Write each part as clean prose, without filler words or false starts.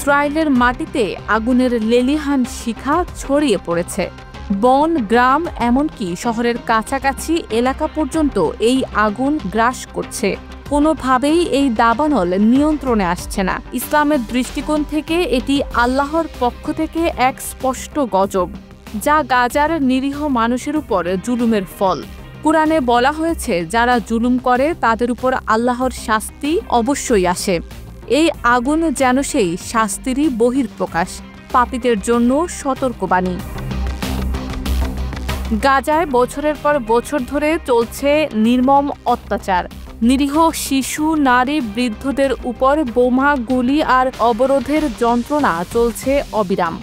ইসরায়েলের মাটিতে আগুনের লেলিহান শিখা ছড়িয়ে পড়েছে। বন, গ্রাম, এমনকি শহরের কাছাকাছি এলাকা পর্যন্ত এই আগুন গ্রাস করছে। কোনোভাবেই এই দাবানল নিয়ন্ত্রণে আসছে না। ইসলামের দৃষ্টিকোণ থেকে এটি আল্লাহর পক্ষ থেকে এক স্পষ্ট গজব, যা গাজার নিরীহ মানুষের উপর জুলুমের ফল। কুরআনে বলা হয়েছে, যারা জুলুম করে তাদের উপর আল্লাহর শাস্তি অবশ্যই আসে। এই আগুন যেন সেই শাস্তিরই বহিঃপ্রকাশ, পাপীদের জন্য সতর্কবাণী। গাজায় বছরের পর বছর ধরে চলছে নির্মম অত্যাচার। নিরীহ শিশু, নারী, বৃদ্ধদের উপর বোমা, গুলি আর অবরোধের যন্ত্রণা চলছে অবিরাম।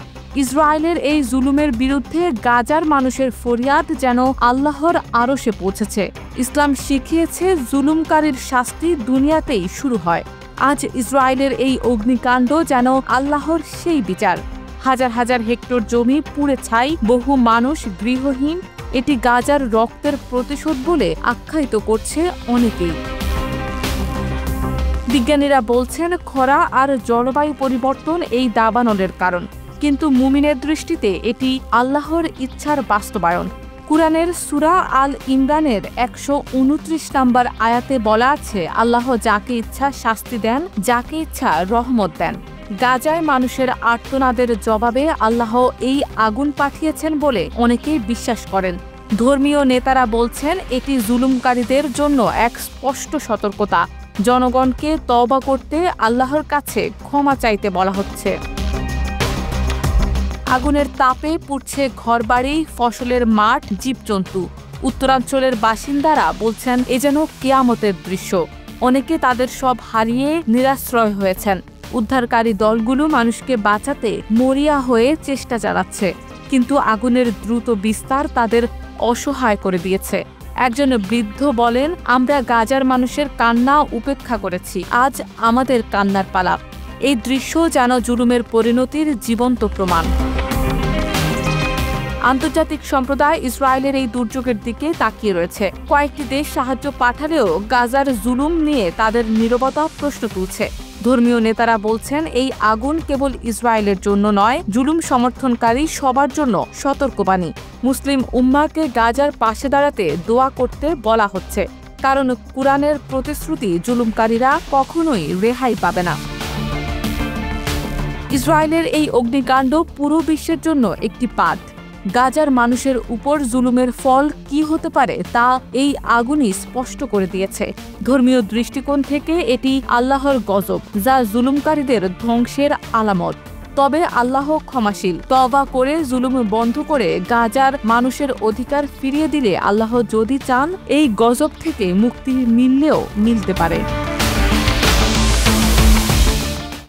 ইসরায়েলের এই জুলুমের বিরুদ্ধে গাজার মানুষের ফরিয়াদ যেন আল্লাহর আরশে পৌঁছেছে। ইসলাম শিখিয়েছে, জুলুমকারীর শাস্তি দুনিয়াতেই শুরু হয়। আজ ইসরায়েলের এই অগ্নিকাণ্ড যেন আল্লাহর সেই বিচার। হাজার হাজার হেক্টর জমি পুড়ে ছাই, বহু মানুষ গৃহহীন। এটি গাজার রক্তের প্রতিশোধ বলে আখ্যায়িত করছে অনেকেই। বিজ্ঞানীরা বলছেন, খরা আর জলবায়ু পরিবর্তন এই দাবানলের কারণ, কিন্তু মুমিনের দৃষ্টিতে এটি আল্লাহর ইচ্ছার বাস্তবায়ন। কুরআনের সূরা আল ইমরানের ১২৯ নম্বর আয়াতে বলা আছে, আল্লাহ যাকে ইচ্ছা শাস্তি দেন, যাকে ইচ্ছা রহমত দেন। গাজায় মানুষের আর্তনাদের জবাবে আল্লাহ এই আগুন পাঠিয়েছেন বলে অনেকেই বিশ্বাস করেন। ধর্মীয় নেতারা বলছেন, এটি জুলুমকারীদের জন্য এক স্পষ্ট সতর্কতা। জনগণকে তওবা করতে, আল্লাহর কাছে ক্ষমা চাইতে বলা হচ্ছে। আগুনের তাপে পুড়ছে ঘরবাড়ি, ফসলের মাঠ, জীবজন্তু। উত্তরাঞ্চলের বাসিন্দারা বলছেন, এ যেন কিয়ামতের দৃশ্য। অনেকে তাদের সব হারিয়ে নিরাশ্রয় হয়েছেন। উদ্ধারকারী দলগুলো মানুষকে বাঁচাতে মরিয়া হয়ে চেষ্টা চালাচ্ছে, কিন্তু আগুনের দ্রুত বিস্তার তাদের অসহায় করে দিয়েছে। একজন বৃদ্ধ বলেন, আমরা গাজার মানুষের কান্না উপেক্ষা করেছি, আজ আমাদের কান্নার পালা। এই দৃশ্য যেন জুলুমের পরিণতির জীবন্ত প্রমাণ। আন্তর্জাতিক সম্প্রদায় ইসরায়েলের এই দুর্যোগের দিকে তাকিয়ে রয়েছে। কয়েকটি দেশ সাহায্য পাঠালেও গাজার জুলুম নিয়ে তাদের নীরবতা প্রশ্ন তুলছে। ধর্মীয় নেতারা বলছেন, এই আগুন কেবল ইসরায়েলের জন্য নয়, জুলুম সমর্থনকারী সবার জন্য সতর্কবাণী। মুসলিম উম্মাহকে গাজার পাশে দাঁড়াতে দোয়া করতে বলা হচ্ছে, কারণ কুরআনের প্রতিশ্রুতি, জুলুমকারীরা কখনোই রেহাই পাবে না। ইসরায়েলের এই অগ্নিকাণ্ড পুরো বিশ্বের জন্য একটি পাঠ। গাজার মানুষের উপর জুলুমের ফল কি হতে পারে তা এই আগুনই স্পষ্ট করে দিয়েছে। ধর্মীয় দৃষ্টিকোণ থেকে এটি আল্লাহর গজব, যা জুলুমকারীদের ধ্বংসের আলামত। তবে আল্লাহ ক্ষমাশীল। তওবা করে জুলুম বন্ধ করে গাজার মানুষের অধিকার ফিরিয়ে দিলে আল্লাহ যদি চান, এই গজব থেকে মুক্তি মিললেও মিলতে পারে।